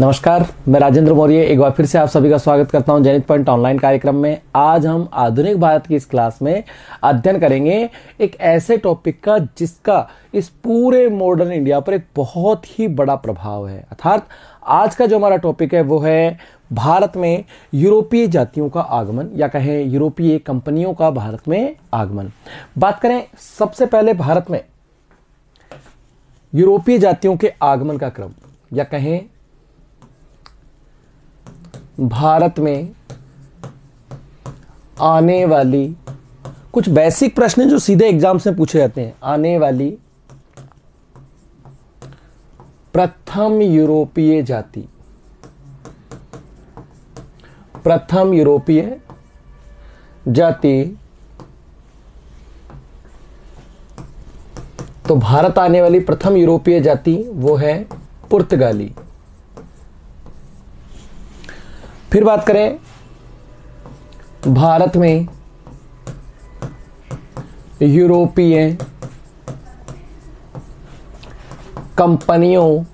नमस्कार, मैं राजेंद्र मौर्य एक बार फिर से आप सभी का स्वागत करता हूं जेनिथ पॉइंट ऑनलाइन कार्यक्रम में। आज हम आधुनिक भारत की इस क्लास में अध्ययन करेंगे एक ऐसे टॉपिक का जिसका इस पूरे मॉडर्न इंडिया पर एक बहुत ही बड़ा प्रभाव है। अर्थात आज का जो हमारा टॉपिक है वो है भारत में यूरोपीय जातियों का आगमन, या कहें यूरोपीय कंपनियों का भारत में आगमन। बात करें सबसे पहले भारत में यूरोपीय जातियों के आगमन का क्रम, या कहें भारत में आने वाली कुछ बेसिक प्रश्न जो सीधे एग्जाम से पूछे जाते हैं। आने वाली प्रथम यूरोपीय जाति, प्रथम यूरोपीय जाति, तो भारत आने वाली प्रथम यूरोपीय जाति वो है पुर्तगाली। फिर बात करें भारत में यूरोपीय कंपनियों,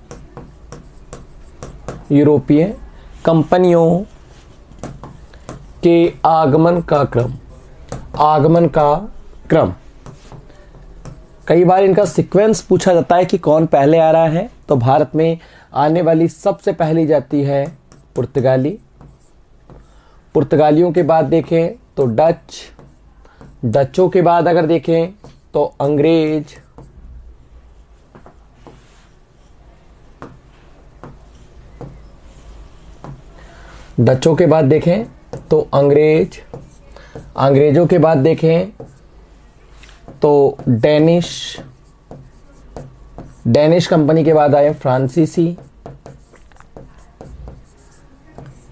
यूरोपीय कंपनियों के आगमन का क्रम, आगमन का क्रम। कई बार इनका सीक्वेंस पूछा जाता है कि कौन पहले आ रहा है। तो भारत में आने वाली सबसे पहली जाति है पुर्तगाली। पुर्तगालियों के बाद देखें तो डच, डचों के बाद अगर देखें तो अंग्रेज, डचों के बाद देखें तो अंग्रेज, अंग्रेजों के बाद देखें तो डेनिश, डेनिश कंपनी के बाद आए फ्रांसीसी,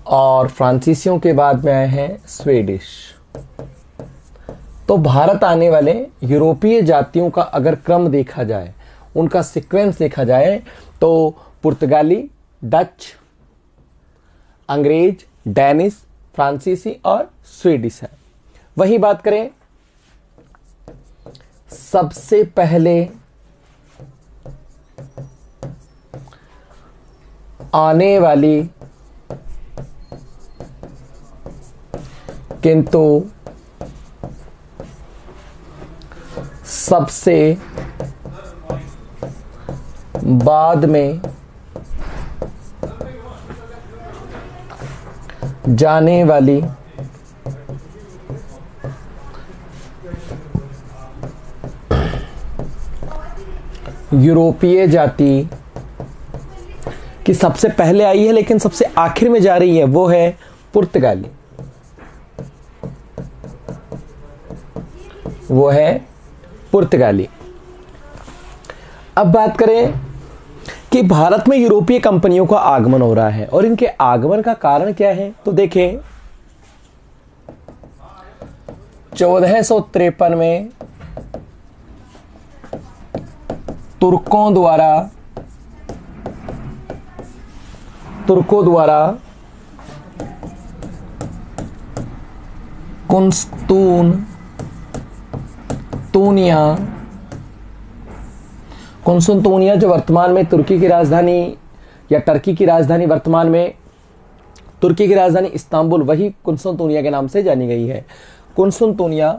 और फ्रांसीसियों के बाद में आए हैं स्वीडिश। तो भारत आने वाले यूरोपीय जातियों का अगर क्रम देखा जाए, उनका सीक्वेंस देखा जाए, तो पुर्तगाली, डच, अंग्रेज, डेनिश, फ्रांसीसी और स्वीडिश है। वही बात करें सबसे पहले आने वाली किंतु सबसे बाद में जाने वाली यूरोपीय जाति की सबसे पहले आई है लेकिन सबसे आखिर में जा रही है वो है पुर्तगाली, वो है पुर्तगाली। अब बात करें कि भारत में यूरोपीय कंपनियों का आगमन हो रहा है और इनके आगमन का कारण क्या है। तो देखें 1453 में तुर्कों द्वारा कुंसुनतूनिया जो वर्तमान में तुर्की की राजधानी या टर्की की राजधानी, वर्तमान में तुर्की की राजधानी इस्तांबुल, वही कुंसुनतूनिया के नाम से जानी गई है। कुंसुनतूनिया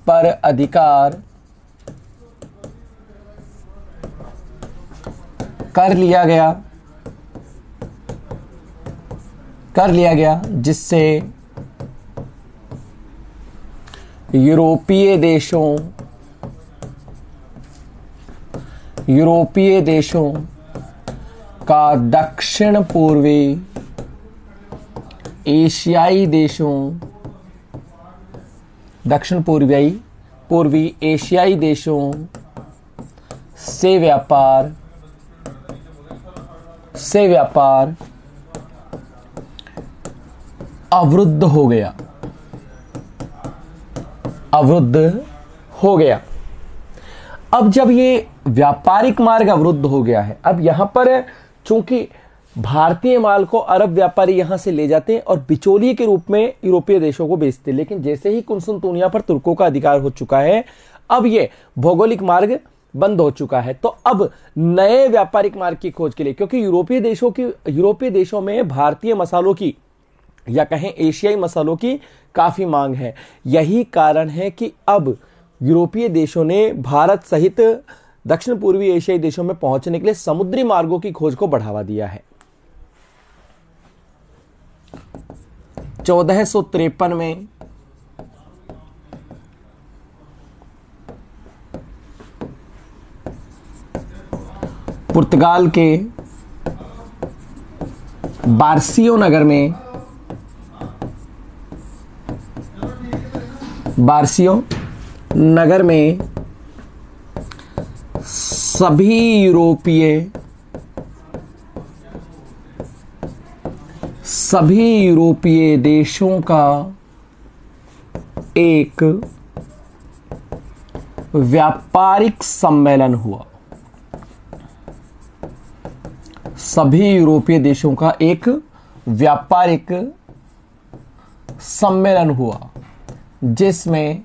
पर अधिकार कर लिया गया जिससे यूरोपीय देशों का दक्षिण पूर्वी एशियाई देशों, दक्षिण पूर्वी एशियाई देशों से व्यापार अवरुद्ध हो गया। अब जब ये व्यापारिक मार्ग अवरुद्ध हो गया है, अब यहां पर चूंकि भारतीय माल को अरब व्यापारी यहां से ले जाते हैं और बिचौलिए के रूप में यूरोपीय देशों को बेचते हैं, लेकिन जैसे ही कुंसुनतूनिया पर तुर्कों का अधिकार हो चुका है, अब ये भौगोलिक मार्ग बंद हो चुका है। तो अब नए व्यापारिक मार्ग की खोज के लिए, क्योंकि यूरोपीय देशों में भारतीय मसालों की या कहें एशियाई मसालों की काफी मांग है, यही कारण है कि अब यूरोपीय देशों ने भारत सहित दक्षिण पूर्वी एशियाई देशों में पहुंचने के लिए समुद्री मार्गों की खोज को बढ़ावा दिया है। 1453 में पुर्तगाल के बार्सियो नगर में सभी यूरोपीय देशों का एक व्यापारिक सम्मेलन हुआ। सभी यूरोपीय देशों का एक व्यापारिक सम्मेलन हुआ जिसमें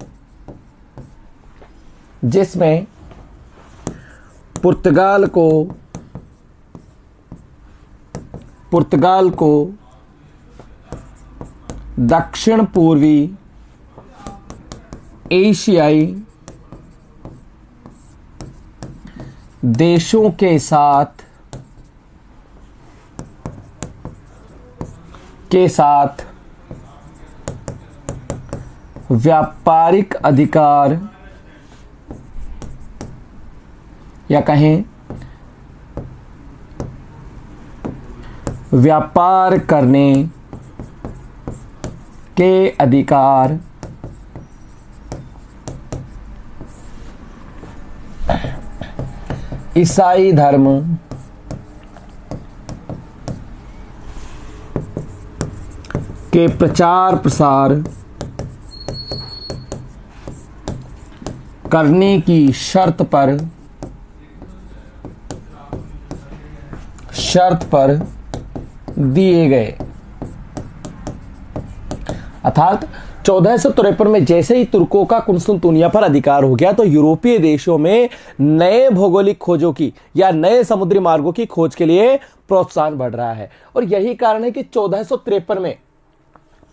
पुर्तगाल को दक्षिण पूर्वी एशियाई देशों के साथ व्यापारिक अधिकार या कहें व्यापार करने के अधिकार ईसाई धर्म के प्रचार प्रसार करने की शर्त पर दिए गए। अर्थात 1453 में जैसे ही तुर्कों का कुंस्तुनतुनिया पर अधिकार हो गया तो यूरोपीय देशों में नए भौगोलिक खोजों की या नए समुद्री मार्गों की खोज के लिए प्रोत्साहन बढ़ रहा है। और यही कारण है कि 1453 में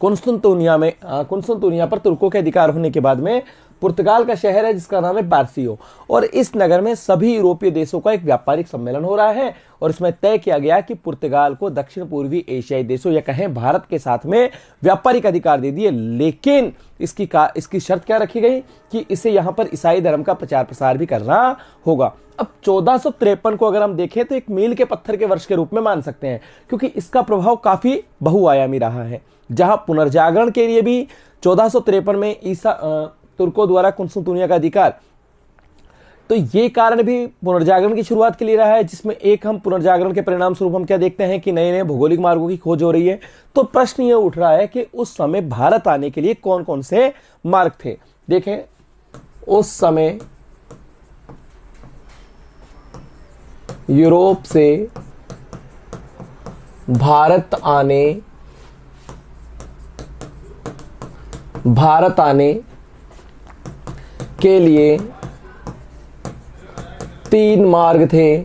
कुंस्तुनतुनिया पर तुर्कों के अधिकार होने के बाद में पुर्तगाल का शहर है जिसका नाम है बार्सियो, और इस नगर में सभी यूरोपीय देशों का एक व्यापारिक सम्मेलन हो रहा है और इसमें तय किया गया कि पुर्तगाल को दक्षिण पूर्वी एशियाई देशों या कहें भारत के साथ में व्यापारिक अधिकार दे दिए। लेकिन इसकी शर्त क्या रखी गई कि इसे यहां पर ईसाई धर्म का प्रचार प्रसार भी करना होगा। अब 1453 को अगर हम देखें तो एक मील के पत्थर के वर्ष के रूप में मान सकते हैं, क्योंकि इसका प्रभाव काफी बहुआयामी रहा है। जहां पुनर्जागरण के लिए भी 1453 में तुर्कों द्वारा कुंस्तुनतुनिया का अधिकार, तो ये कारण भी पुनर्जागरण की शुरुआत के लिए रहा है, जिसमें एक हम पुनर्जागरण के परिणाम स्वरूप हम क्या देखते हैं कि नए नए भौगोलिक मार्गों की खोज हो रही है। तो प्रश्न ये उठ रहा है कि उस समय भारत आने के लिए कौन कौन से मार्ग थे। देखें, उस समय यूरोप से भारत आने के लिए 3 मार्ग थे।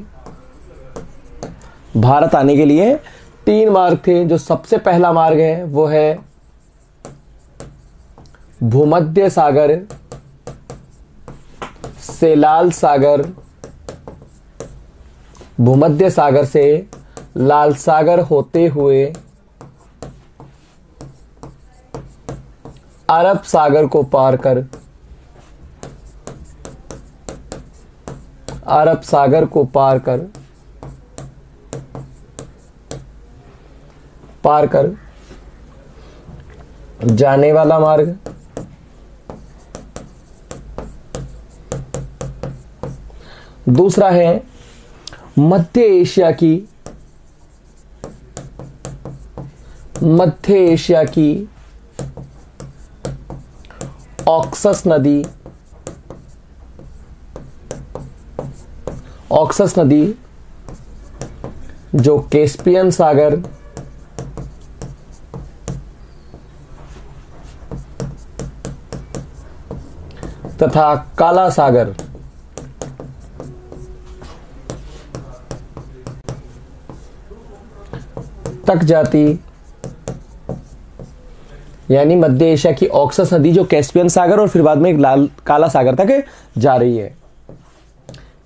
भारत आने के लिए 3 मार्ग थे। जो सबसे पहला मार्ग है वो है भूमध्य सागर से लाल सागर, भूमध्य सागर से लाल सागर होते हुए अरब सागर को पार कर जाने वाला मार्ग। दूसरा है मध्य एशिया की ऑक्सस नदी जो कैस्पियन सागर तथा काला सागर तक जाती, यानी मध्य एशिया की ऑक्सस नदी जो कैस्पियन सागर और फिर बाद में लाल काला सागर तक जा रही है।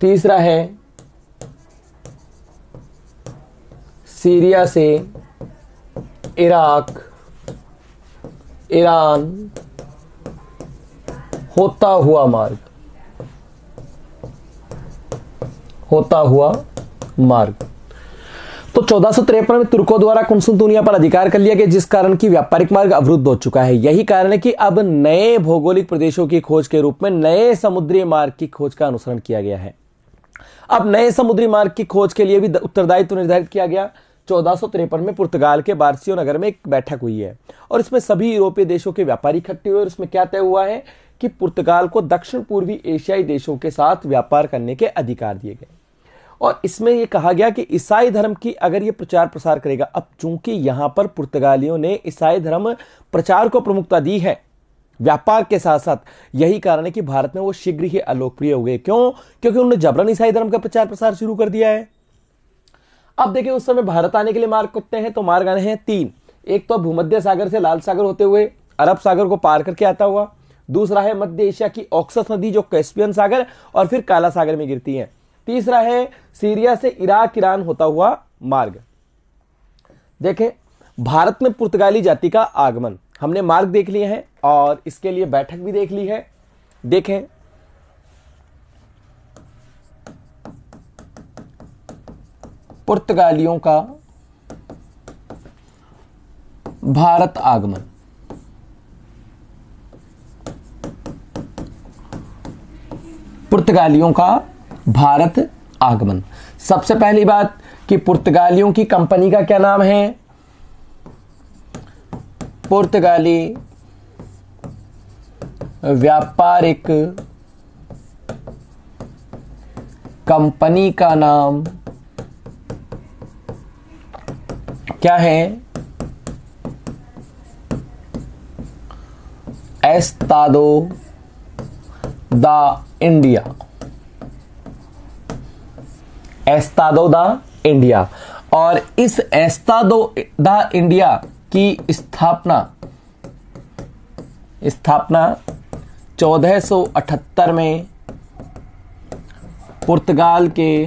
तीसरा है सीरिया से इराक, ईरान होता हुआ मार्ग, तो 1453 में तुर्कों द्वारा कुंसुलतुनिया पर अधिकार कर लिया गया, जिस कारण की व्यापारिक मार्ग अवरुद्ध हो चुका है। यही कारण है कि अब नए भौगोलिक प्रदेशों की खोज के रूप में नए समुद्री मार्ग की खोज का अनुसरण किया गया है। अब नए समुद्री मार्ग की खोज के लिए भी उत्तरदायित्व निर्धारित किया गया। 1453 में पुर्तगाल के बार्सियो नगर में एक बैठक हुई है और इसमें सभी यूरोपीय देशों के व्यापारी इकट्ठे हुए और इसमें क्या तय हुआ है कि पुर्तगाल को दक्षिण पूर्वी एशियाई देशों के साथ व्यापार करने के अधिकार दिए गए और इसमें यह कहा गया कि ईसाई धर्म की अगर ये प्रचार प्रसार करेगा। अब चूंकि यहां पर पुर्तगालियों ने ईसाई धर्म प्रचार को प्रमुखता दी है व्यापार के साथ साथ, यही कारण है कि भारत में वो शीघ्र ही अलोकप्रिय हो गए। क्यों? क्योंकि उन्होंने जबरन ईसाई धर्म का प्रचार प्रसार शुरू कर दिया है। अब देखिए उस समय भारत आने के लिए मार्ग कितने हैं, तो मार्ग आने हैं 3। एक तो भूमध्य सागर से लाल सागर होते हुए अरब सागर को पार करके आता हुआ, दूसरा है मध्य एशिया की ऑक्सस नदी जो कैस्पियन सागर और फिर काला सागर में गिरती है, तीसरा है सीरिया से इराक ईरान होता हुआ मार्ग। देखें भारत में पुर्तगाली जाति का आगमन, हमने मार्ग देख लिए हैं और इसके लिए बैठक भी देख ली है। देखें पुर्तगालियों का भारत आगमन, पुर्तगालियों का भारत आगमन। सबसे पहली बात कि पुर्तगालियों की कंपनी का क्या नाम है, पुर्तगाली व्यापारिक कंपनी का नाम क्या है, एस्तादो दा इंडिया, एस्तादो दा इंडिया। और इस एस्तादो दा इंडिया की स्थापना 1478 में पुर्तगाल के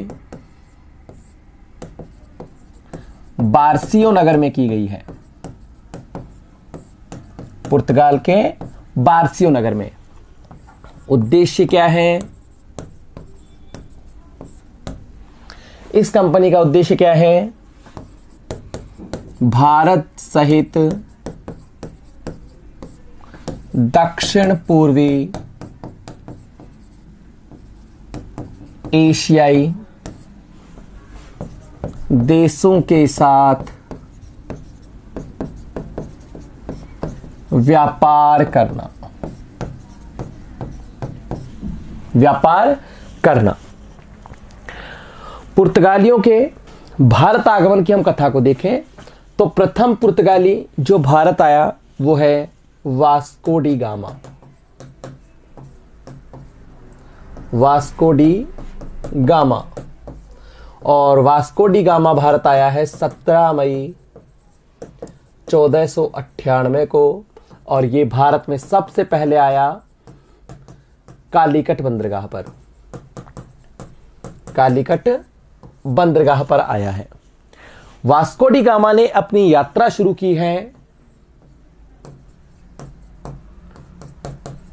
बार्सियो नगर में की गई है, पुर्तगाल के बार्सियो नगर में। उद्देश्य क्या है, इस कंपनी का उद्देश्य क्या है, भारत सहित दक्षिण पूर्वी एशियाई देशों के साथ व्यापार करना, व्यापार करना। पुर्तगालियों के भारत आगमन की हम कथा को देखें तो प्रथम पुर्तगाली जो भारत आया वो है Vasco D gamma, Vasco D gamma. और वास्को डी गामा भारत आया है 17 मई 1498 को और ये भारत में सबसे पहले आया कालीकट बंदरगाह पर, कालीकट बंदरगाह पर आया है। वास्को डी गामा ने अपनी यात्रा शुरू की है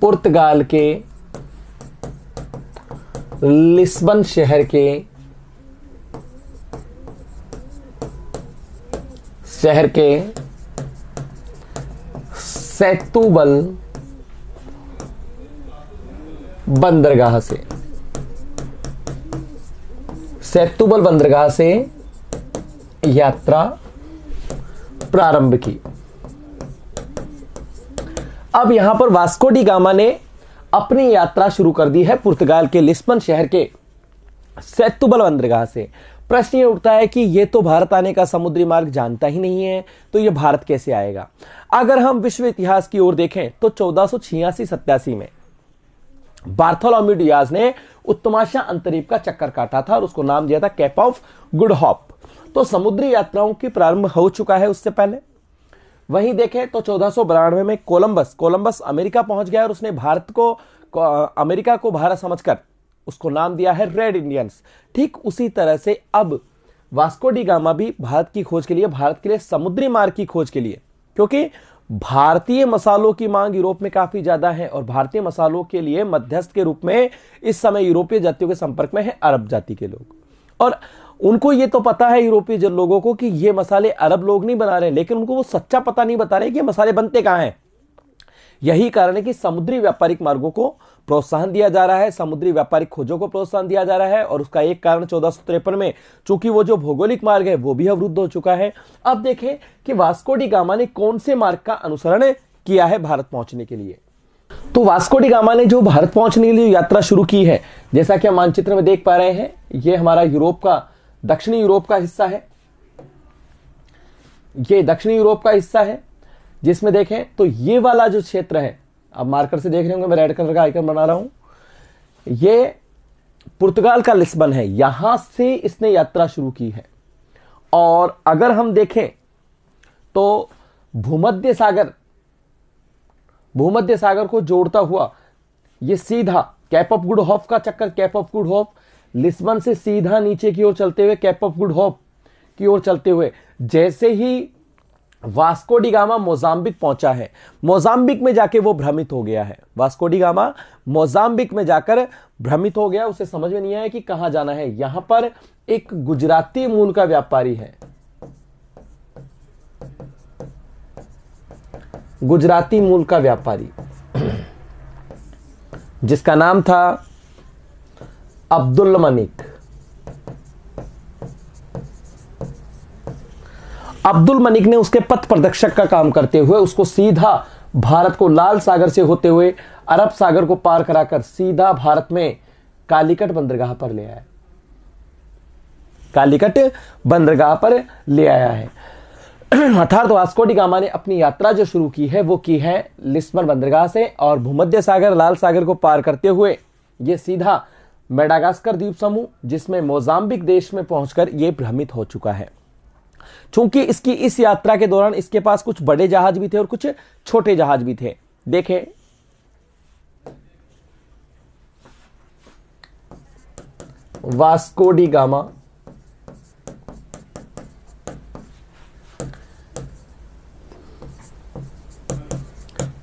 पुर्तगाल के लिस्बन शहर के सेतुबल बंदरगाह से, सेतुबल बंदरगाह से यात्रा प्रारंभ की। अब यहां पर वास्को डी गामा ने अपनी यात्रा शुरू कर दी है पुर्तगाल के लिस्बन शहर के सेतुबल बंदरगाह से। प्रश्न ये उठता है कि ये तो भारत आने का समुद्री मार्ग जानता ही नहीं है, तो ये भारत कैसे आएगा। अगर हम विश्व इतिहास की ओर देखें तो 1486-87 में बार्थोलोम्यू डियाज ने उत्तमाशा अंतरीप का चक्कर काटा था और उसको नाम दिया था कैप ऑफ गुड होप। तो समुद्री यात्राओं की प्रारंभ हो चुका है उससे पहले। वहीं देखें तो 1492 में कोलंबस अमेरिका पहुंच गया और उसने अमेरिका को भारत समझकर उसको नाम दिया है रेड इंडियंस। ठीक उसी तरह से अब वास्को डी गामा भी भारत की खोज के लिए, भारत के लिए समुद्री मार्ग की खोज के लिए, क्योंकि भारतीय मसालों की मांग यूरोप में काफी ज्यादा है और भारतीय मसालों के लिए मध्यस्थ के रूप में इस समय यूरोपीय जातियों के संपर्क में है अरब जाति के लोग। और उनको ये तो पता है यूरोपीय लोगों को कि ये मसाले अरब लोग नहीं बना रहे, लेकिन उनको वो सच्चा पता नहीं बता रहे कि ये मसाले बनते कहां हैं। यही कारण है कि समुद्री व्यापारिक मार्गों को प्रोत्साहन दिया जा रहा है, समुद्री व्यापारिक खोजों को प्रोत्साहन दिया जा रहा है। और उसका एक कारण 1453 में चूंकि वो जो भौगोलिक मार्ग है वो भी अवरुद्ध हो चुका है। अब देखें कि वास्को डी गामा ने कौन से मार्ग का अनुसरण किया है भारत पहुंचने के लिए। तो वास्को डी गामा ने जो भारत पहुंचने के लिए यात्रा शुरू की है, जैसा कि हम मानचित्र में देख पा रहे हैं, ये हमारा दक्षिणी यूरोप का हिस्सा है। ये दक्षिणी यूरोप का हिस्सा है जिसमें देखें तो ये वाला जो क्षेत्र है, अब मार्कर से देख रहे होंगे मैं रेड कलर का आइकन बना रहा हूं, ये पुर्तगाल का लिस्बन है, यहां से इसने यात्रा शुरू की है। और अगर हम देखें तो भूमध्य सागर को जोड़ता हुआ ये सीधा कैप ऑफ गुड होप का चक्कर, cap of good hope Lisbon से सीधा नीचे की ओर चलते हुए कैप ऑफ गुड होप की ओर चलते हुए जैसे ही वास्को डी गामा मोजाम्बिक पहुंचा है, मोजाम्बिक में जाके वो भ्रमित हो गया है। वास्को डी गामा मोजाम्बिक में जाकर भ्रमित हो गया, उसे समझ में नहीं आया कि कहां जाना है। यहां पर एक गुजराती मूल का व्यापारी है, गुजराती मूल का व्यापारी जिसका नाम था अब्दुल मलिक। अब्दुल मलिक ने उसके पथ प्रदर्शक का काम करते हुए उसको सीधा भारत को लाल सागर से होते हुए अरब सागर को पार कराकर सीधा भारत में कालीकट बंदरगाह पर ले आया, कालीकट बंदरगाह पर ले आया है। अर्थात वास्को डी गामा ने अपनी यात्रा जो शुरू की है वो की है लिस्बन बंदरगाह से और भूमध्य सागर लाल सागर को पार करते हुए ये सीधा मेडागास्कर द्वीप समूह जिसमें मोजाम्बिक देश में पहुंचकर ये भ्रमित हो चुका है। चूंकि इसकी इस यात्रा के दौरान इसके पास कुछ बड़े जहाज भी थे और कुछ छोटे जहाज भी थे। देखें वास्को डी गामा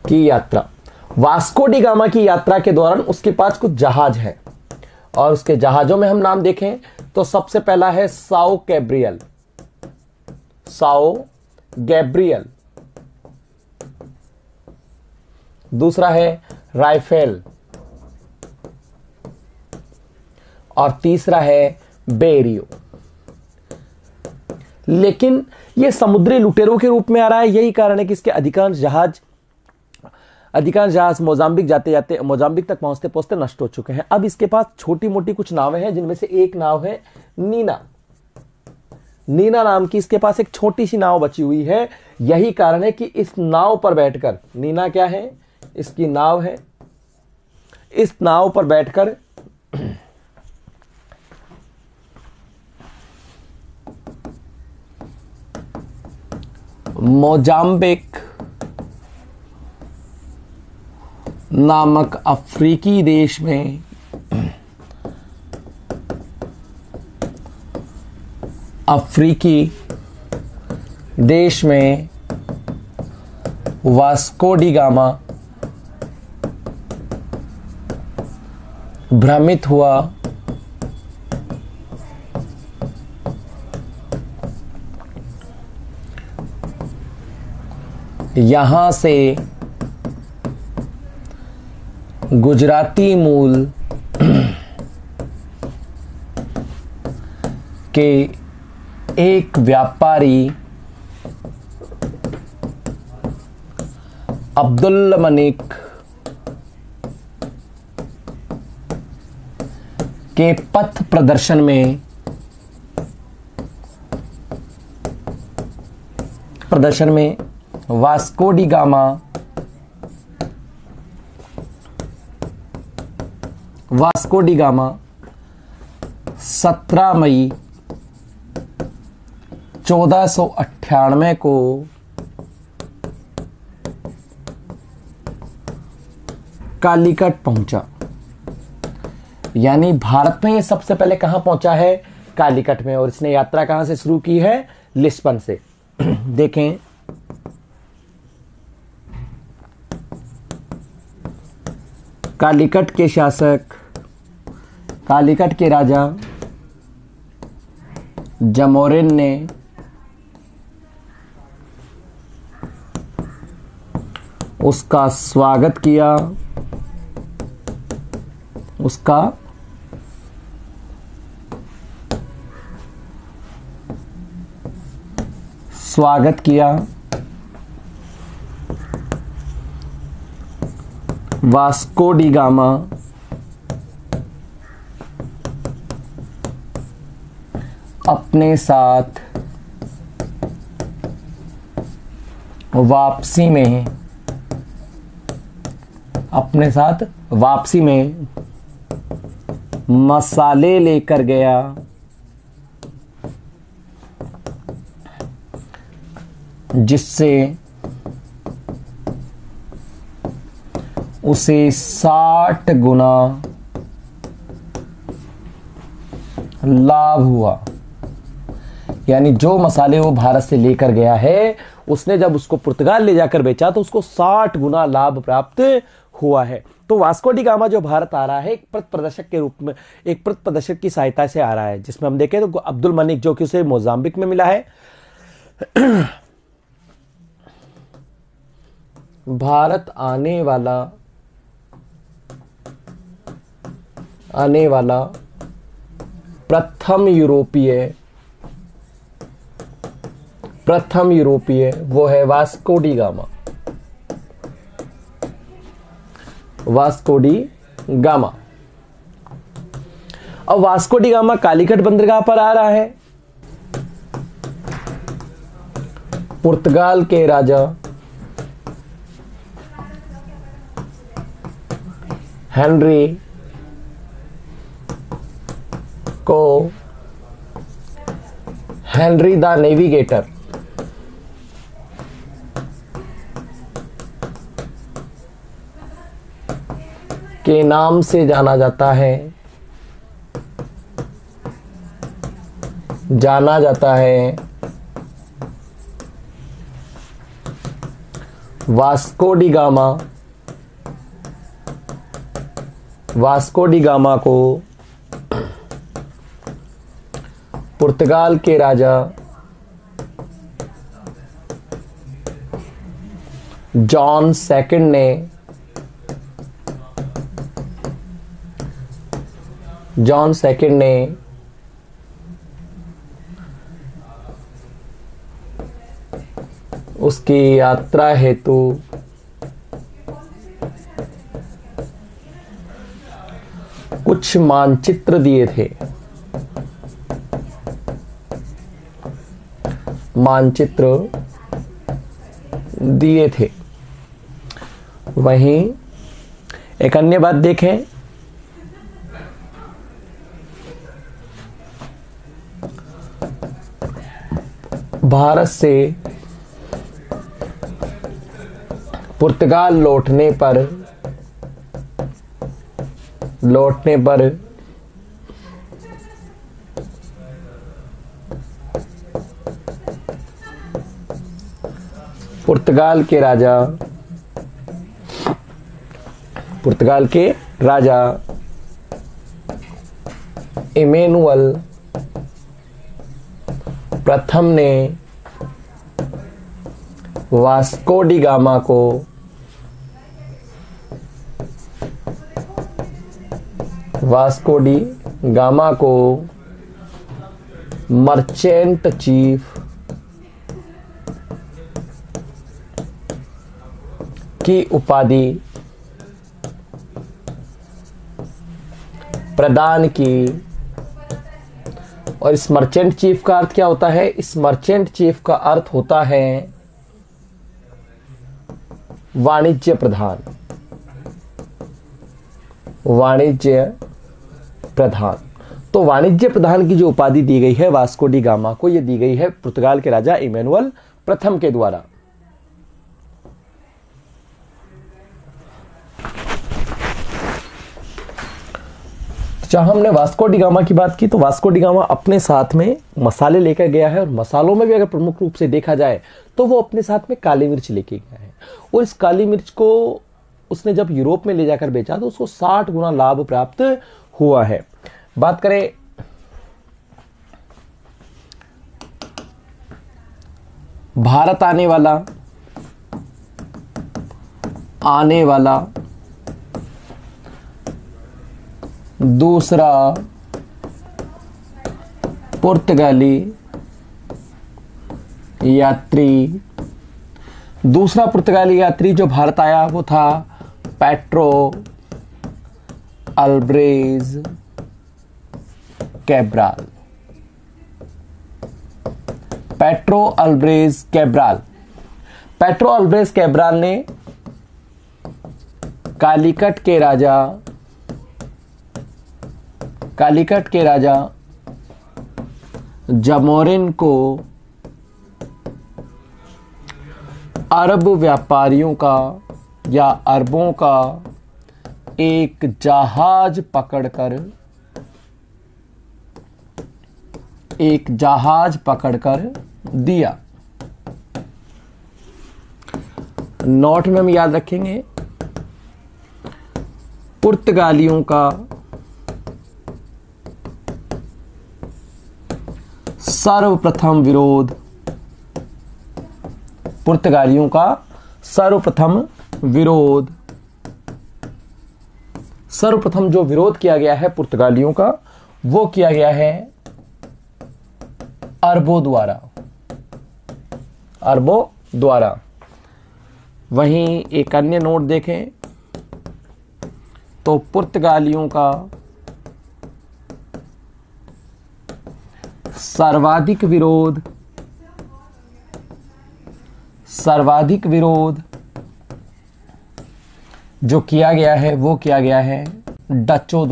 की यात्रा, वास्को डी गामा की यात्रा के दौरान उसके पास कुछ जहाज हैं और उसके जहाजों में हम नाम देखें तो सबसे पहला है साओ गैब्रियल, दूसरा है राइफेल और तीसरा है बेरियो। लेकिन यह समुद्री लुटेरों के रूप में आ रहा है, यही कारण है कि इसके अधिकांश जहाज मोजाम्बिक मोजाम्बिक तक पहुंचते पहुंचते नष्ट हो चुके हैं। अब इसके पास छोटी मोटी कुछ नावें हैं जिनमें से एक नाव है नीना नाम की इसके पास एक छोटी सी नाव बची हुई है। यही कारण है कि इस नाव पर बैठकर, नीना क्या है, इसकी नाव है, इस नाव पर बैठकर मोजाम्बिक नामक अफ्रीकी देश में वास्को डी गामा भ्रमित हुआ यहां से गुजराती मूल के एक व्यापारी अब्दुल मलिक के पथ प्रदर्शन में वास्को डी गामा 17 मई 1498 को कालीकट पहुंचा। यानी भारत में ये सबसे पहले कहां पहुंचा है? कालीकट में। और इसने यात्रा कहां से शुरू की है? लिस्बन से। देखें, कालीकट के शासक, कालीकट के राजा जमोरिन ने उसका स्वागत किया, उसका स्वागत किया। वास्को डी गामा अपने साथ वापसी में मसाले लेकर गया, जिससे उसे 60 गुना लाभ हुआ। यानी जो मसाले वो भारत से लेकर गया है, उसने जब उसको पुर्तगाल ले जाकर बेचा तो उसको 60 गुना लाभ प्राप्त हुआ है। तो वास्को डी गामा जो भारत आ रहा है एक पथ प्रदर्शक के रूप में, एक पथ प्रदर्शक की सहायता से आ रहा है, जिसमें हम देखें तो अब्दुल मलिक जो कि उसे मोजाम्बिक में मिला है। भारत आने वाला प्रथम यूरोपीय वो है वास्को डी गामा। अब वास्को डी गामा कालीकट बंदरगाह पर आ रहा है। पुर्तगाल के राजा हेनरी को हेनरी द नेविगेटर के नाम से जाना जाता है। वास्को डी गामा को पुर्तगाल के राजा जॉन सेकंड ने उसकी यात्रा हेतु कुछ मानचित्र दिए थे। वहीं एक अन्य बात देखें, भारत से पुर्तगाल लौटने पर पुर्तगाल के राजा इमैनुअल प्रथम ने वास्को डी गामा को मर्चेंट चीफ की उपाधि प्रदान की। और इस मर्चेंट चीफ का अर्थ क्या होता है? इस मर्चेंट चीफ का अर्थ होता है वाणिज्य प्रधान। तो वाणिज्य प्रधान की जो उपाधि दी गई है वास्को डी गामा को, ये दी गई है पुर्तगाल के राजा इमैनुअल प्रथम के द्वारा। जहां हमने वास्को डी गामा की बात की, तो वास्को डी गामा अपने साथ में मसाले लेकर गया है, और मसालों में भी अगर प्रमुख रूप से देखा जाए तो वो अपने साथ में काली मिर्च लेके गया है। और इस काली मिर्च को उसने जब यूरोप में ले जाकर बेचा तो उसको 60 गुना लाभ प्राप्त हुआ है। बात करें भारत आने वाला दूसरा पुर्तगाली यात्री जो भारत आया वो था पेट्रो अल्ब्रेज कैब्राल। पेट्रो अल्ब्रेज कैब्राल ने कालीकट के राजा जमोरिन को अरब व्यापारियों का या अरबों का एक जहाज पकड़कर दिया। नोट में हम याद रखेंगे, पुर्तगालियों का सर्वप्रथम जो विरोध किया गया है पुर्तगालियों का, वो किया गया है अरबों द्वारा। वहीं एक अन्य नोट देखें तो पुर्तगालियों का सर्वाधिक विरोध जो किया गया है वो किया गया है डचों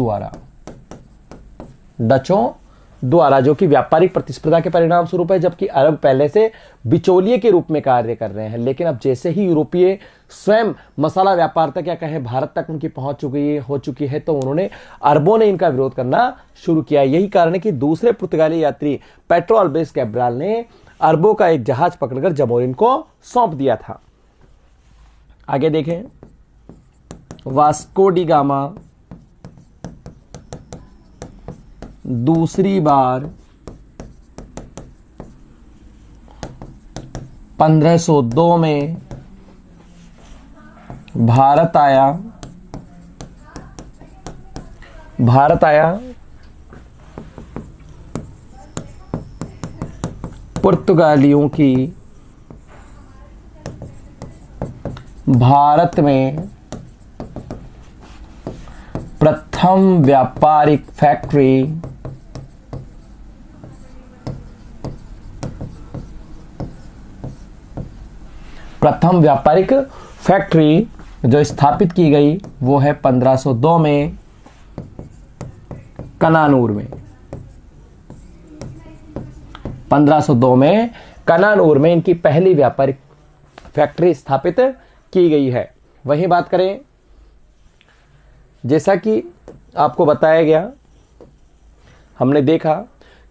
द्वारा, जो कि व्यापारिक प्रतिस्पर्धा के परिणाम स्वरूप है, जबकि अरब पहले से बिचौलिए के रूप में कार्य कर रहे हैं। लेकिन अब जैसे ही यूरोपीय स्वयं मसाला व्यापार तक या कहे भारत तक उनकी पहुंच हो चुकी है, तो उन्होंने अरबों ने इनका विरोध करना शुरू किया। यही कारण है कि दूसरे पुर्तगाली यात्री पेट्रो अल्ब्रेज कैब्राल ने अरबों का एक जहाज पकड़कर जमोरिन को सौंप दिया था। आगे देखें, वास्को डी गामा दूसरी बार 1502 में भारत आया। पुर्तगालियों की भारत में प्रथम व्यापारिक फैक्ट्री जो स्थापित की गई वो है 1502 में कनानूर में। 1502 में कनानूर में इनकी पहली व्यापारिक फैक्ट्री स्थापित की गई है। वहीं बात करें, जैसा कि आपको बताया गया, हमने देखा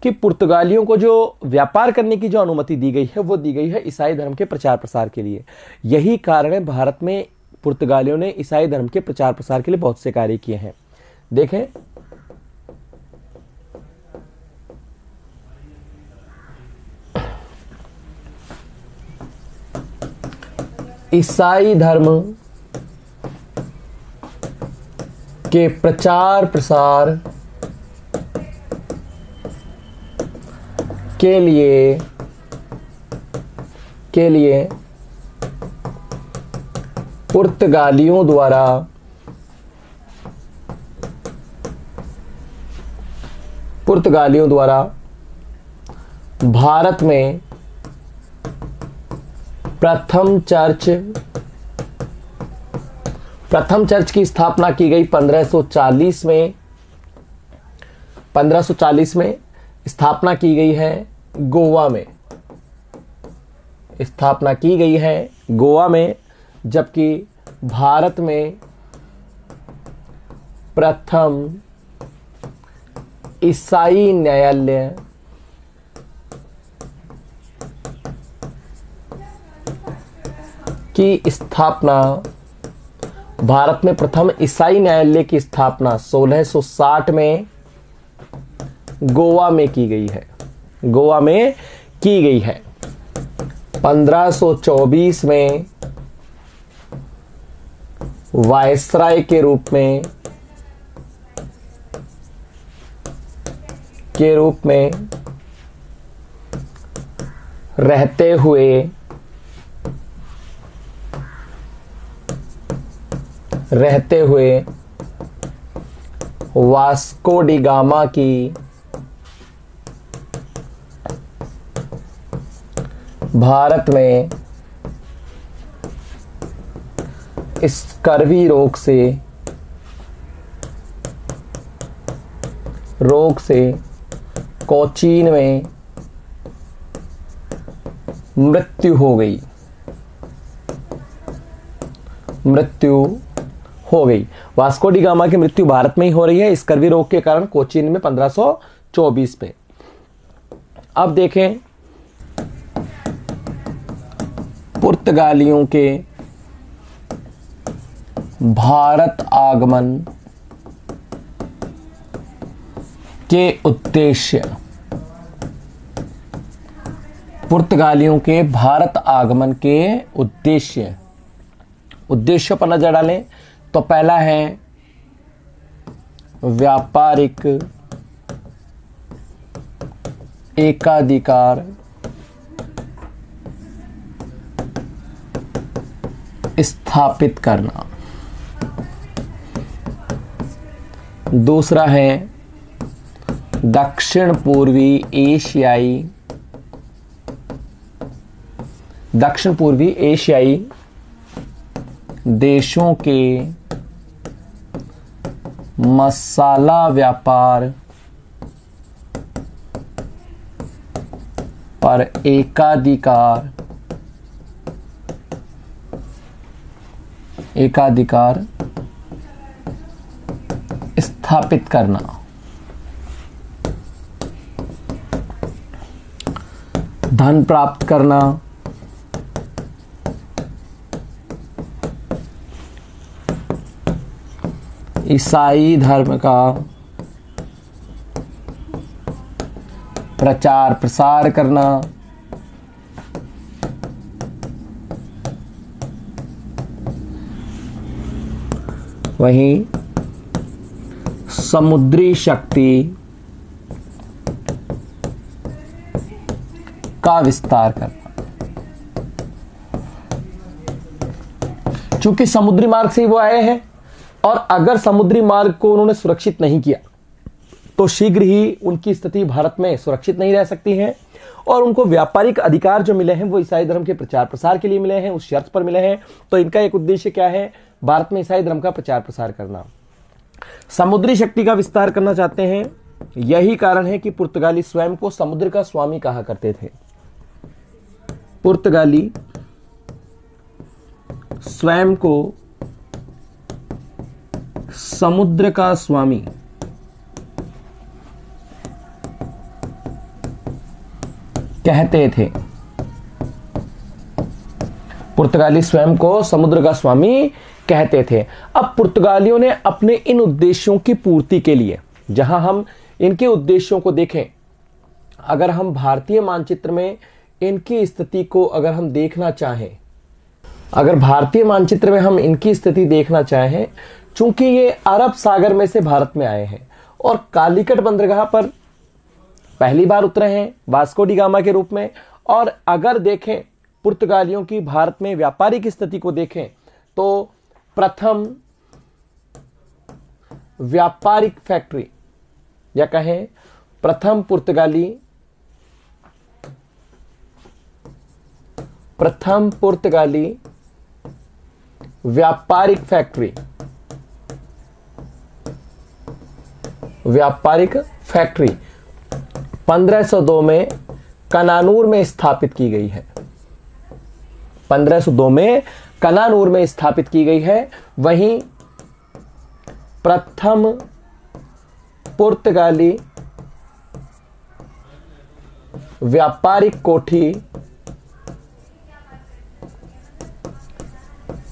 कि पुर्तगालियों को जो व्यापार करने की जो अनुमति दी गई है वो दी गई है ईसाई धर्म के प्रचार प्रसार के लिए। यही कारण है भारत में पुर्तगालियों ने ईसाई धर्म के प्रचार प्रसार के लिए बहुत से कार्य किए हैं। देखें, ईसाई धर्म के प्रचार प्रसार के लिए पुर्तगालियों द्वारा भारत में प्रथम चर्च की स्थापना की गई 1540 में। 1540 में स्थापना की गई है गोवा में, स्थापना की गई है गोवा में, जबकि भारत में प्रथम ईसाई न्यायालय की स्थापना, भारत में प्रथम ईसाई न्यायालय की स्थापना 1660 में गोवा में की गई है, गोवा में की गई है। 1524 में वायसराय के रूप में रहते हुए वास्को डी गामा की भारत में स्कर्वी रोग से कोचीन में मृत्यु हो गई। वास्को डी गामा की मृत्यु भारत में ही हो रही है स्कर्वी रोग के कारण कोचीन में 1524 पे। अब देखें पुर्तगालियों के भारत आगमन के उद्देश्य, पुर्तगालियों के भारत आगमन के उद्देश्य पर नजर डालें तो पहला है व्यापारिक एकाधिकार स्थापित करना, दूसरा है दक्षिण पूर्वी एशियाई देशों के मसाला व्यापार पर एकाधिकार स्थापित करना, धन प्राप्त करना, ईसाई धर्म का प्रचार प्रसार करना, वहीं समुद्री शक्ति का विस्तार करना। चूंकि समुद्री मार्ग से वो आए हैं और अगर समुद्री मार्ग को उन्होंने सुरक्षित नहीं किया तो शीघ्र ही उनकी स्थिति भारत में सुरक्षित नहीं रह सकती है और उनको व्यापारिक अधिकार जो मिले हैं वो ईसाई धर्म के प्रचार प्रसार के लिए मिले हैं, उस शर्त पर मिले हैं। तो इनका एक उद्देश्य क्या है? भारत में ईसाई धर्म का प्रचार प्रसार करना, समुद्री शक्ति का विस्तार करना चाहते हैं। यही कारण है कि पुर्तगाली स्वयं को समुद्र का स्वामी कहा करते थे। पुर्तगाली स्वयं को समुद्र का स्वामी कहते थे। पुर्तगाली स्वयं को समुद्र का स्वामी कहते थे। अब पुर्तगालियों ने अपने इन उद्देश्यों की पूर्ति के लिए, जहां हम इनके उद्देश्यों को देखें, अगर हम भारतीय मानचित्र में इनकी स्थिति को अगर हम देखना चाहें, अगर भारतीय मानचित्र में हम इनकी स्थिति देखना चाहें, चूंकि ये अरब सागर में से भारत में आए हैं और कालीकट बंदरगाह पर पहली बार उतरे हैं वास्को डी गामा के रूप में, और अगर देखें पुर्तगालियों की भारत में व्यापारिक स्थिति को देखें तो प्रथम व्यापारिक फैक्ट्री या कहें प्रथम पुर्तगाली व्यापारिक फैक्ट्री व्यापारिक फैक्ट्री 1502 में कनानूर में स्थापित की गई है। 1502 में कनानूर में स्थापित की गई है। वहीं प्रथम पुर्तगाली व्यापारिक कोठी,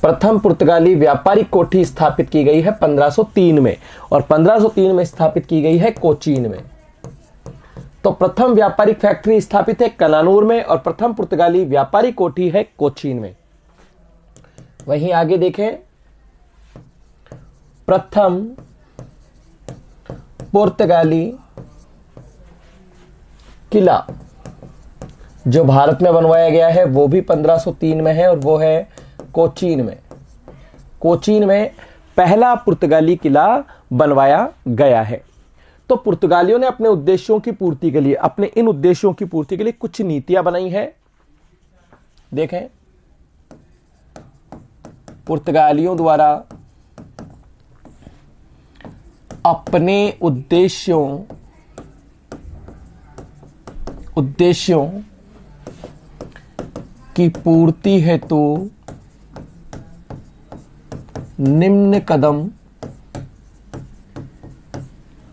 प्रथम पुर्तगाली व्यापारिक कोठी स्थापित की गई है 1503 में, और 1503 में स्थापित की गई है कोचीन में। तो प्रथम व्यापारिक फैक्ट्री स्थापित है कनानूर में और प्रथम पुर्तगाली व्यापारिक कोठी है कोचीन में। वहीं आगे देखें, प्रथम पुर्तगाली किला जो भारत में बनवाया गया है वो भी 1503 में है, और वो है कोचीन में। कोचीन में पहला पुर्तगाली किला बनवाया गया है। तो पुर्तगालियों ने अपने उद्देश्यों की पूर्ति के लिए, अपने इन उद्देश्यों की पूर्ति के लिए कुछ नीतियां बनाई हैं। देखें, पुर्तगालियों द्वारा अपने उद्देश्यों की पूर्ति हेतु निम्न कदम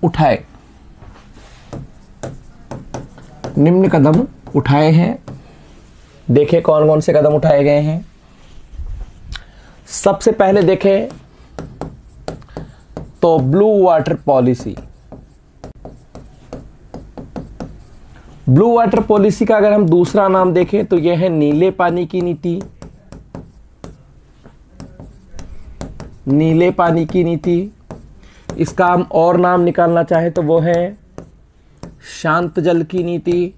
उठाए हैं। देखें कौन कौन से कदम उठाए गए हैं। सबसे पहले देखें तो blue water policy. Blue water policy का अगर हम दूसरा नाम देखें तो यह है नीले पानी की नीति। नीले पानी की नीति, इसका हम और नाम निकालना चाहे तो वो है शांत जल की नीति।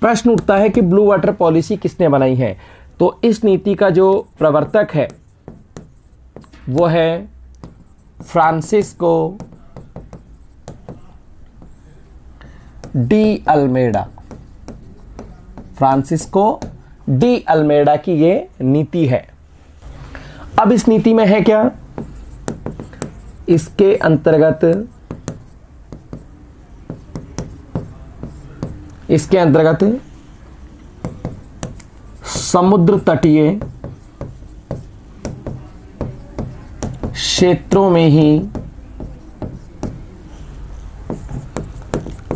प्रश्न उठता है कि ब्लू वाटर पॉलिसी किसने बनाई है? तो इस नीति का जो प्रवर्तक है वो है Francisco de Almeida. Francisco de Almeida की ये नीति है। अब इस नीति में है क्या? इसके अंतर्गत समुद्र तटीय क्षेत्रों में ही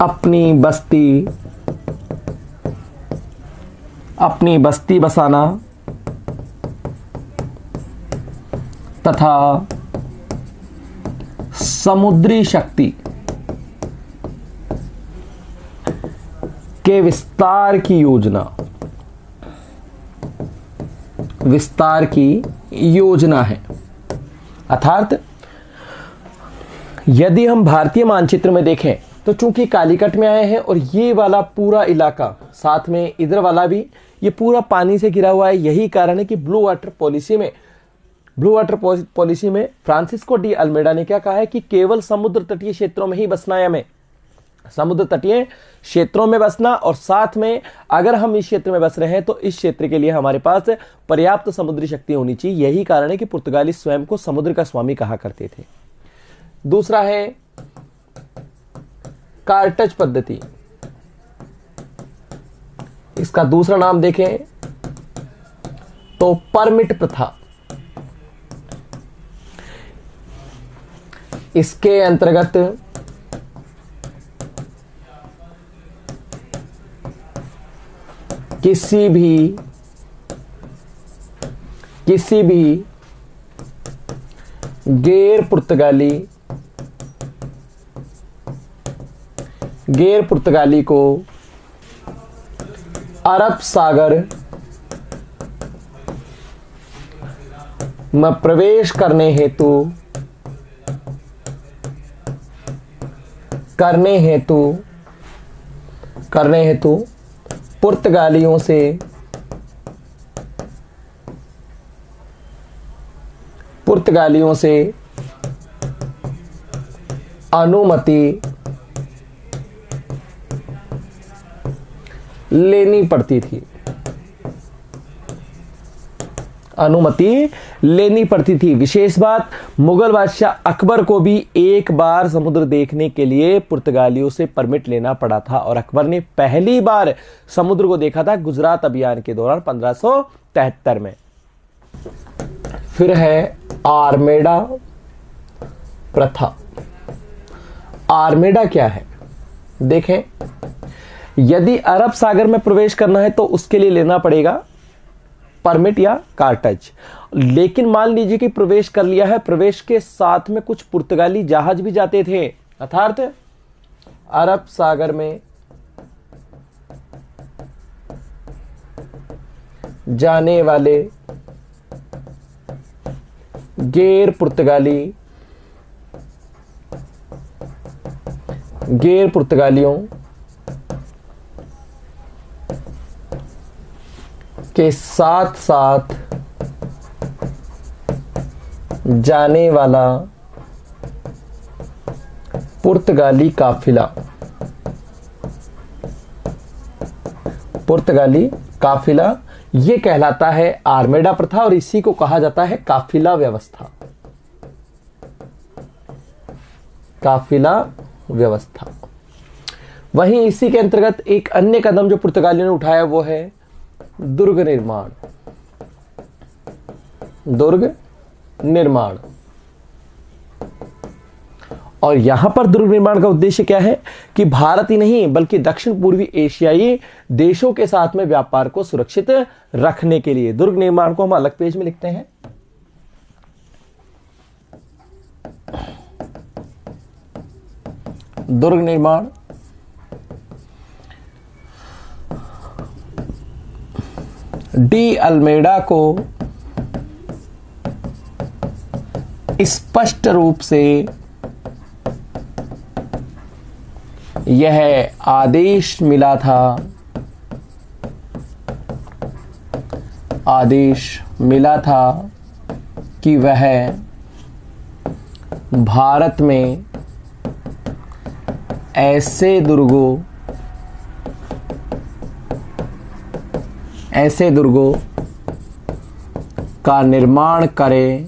अपनी बस्ती बसाना तथा समुद्री शक्ति के विस्तार की योजना है। अर्थात यदि हम भारतीय मानचित्र में देखें तो चूंकि कालीकट में आए हैं और ये वाला पूरा इलाका, साथ में इधर वाला भी, ये पूरा पानी से घिरा हुआ है। यही कारण है कि ब्लू वाटर पॉलिसी में फ्रांसिस्को डी अल्मेडा ने क्या कहा है कि केवल समुद्र तटीय क्षेत्रों में ही बसना है हमें। समुद्र तटीय क्षेत्रों में बसना, और साथ में अगर हम इस क्षेत्र में बस रहे हैं तो इस क्षेत्र के लिए हमारे पास पर्याप्त समुद्री शक्ति होनी चाहिए। यही कारण है कि पुर्तगाली स्वयं को समुद्र का स्वामी कहा करते थे। दूसरा है कार्टज पद्धति। इसका दूसरा नाम देखें तो परमिट प्रथा। इसके अंतर्गत किसी भी गैर पुर्तगाली को अरब सागर में प्रवेश करने हेतु पुर्तगालियों से अनुमति लेनी पड़ती थी। अनुमति लेनी पड़ती थी। विशेष बात, मुगल बादशाह अकबर को भी एक बार समुद्र देखने के लिए पुर्तगालियों से परमिट लेना पड़ा था और अकबर ने पहली बार समुद्र को देखा था गुजरात अभियान के दौरान 1573 में। फिर है आर्मेडा प्रथा। आर्मेडा क्या है? देखें, यदि अरब सागर में प्रवेश करना है तो उसके लिए लेना पड़ेगा परमिट या कार्टज। लेकिन मान लीजिए कि प्रवेश कर लिया है, प्रवेश के साथ में कुछ पुर्तगाली जहाज भी जाते थे, अर्थात अरब सागर में जाने वाले गैर पुर्तगालियों के साथ साथ जाने वाला पुर्तगाली काफिला ये कहलाता है आर्मेडा प्रथा और इसी को कहा जाता है काफिला व्यवस्था। वहीं इसी के अंतर्गत एक अन्य कदम जो पुर्तगालियों ने उठाया वो है दुर्ग निर्माण। और यहां पर दुर्ग निर्माण का उद्देश्य क्या है कि भारत ही नहीं बल्कि दक्षिण पूर्वी एशियाई देशों के साथ में व्यापार को सुरक्षित रखने के लिए। दुर्ग निर्माण को हम अलग पेज में लिखते हैं। दुर्ग निर्माण डी अल्मेडा को स्पष्ट रूप से यह आदेश मिला था कि वह भारत में ऐसे दुर्गों का निर्माण करे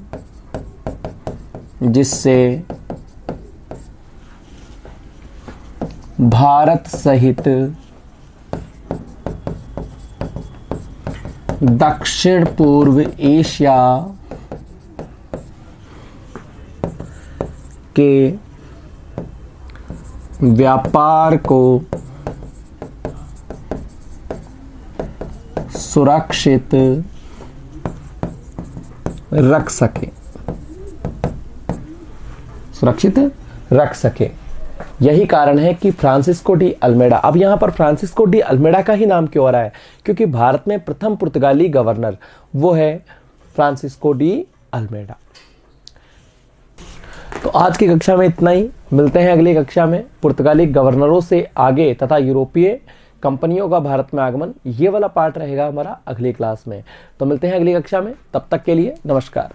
जिससे भारत सहित दक्षिण पूर्व एशिया के व्यापार को सुरक्षित रख सके। यही कारण है कि फ्रांसिस्को डी अल्मेडा, अब यहां पर फ्रांसिस्को डी अल्मेडा का ही नाम क्यों आ रहा है? क्योंकि भारत में प्रथम पुर्तगाली गवर्नर वो है फ्रांसिस्को डी अल्मेडा। तो आज की कक्षा में इतना ही। मिलते हैं अगली कक्षा में। पुर्तगाली गवर्नरों से आगे तथा यूरोपीय कंपनियों का भारत में आगमन, ये वाला पार्ट रहेगा हमारा अगली क्लास में। तो मिलते हैं अगली कक्षा में, तब तक के लिए नमस्कार।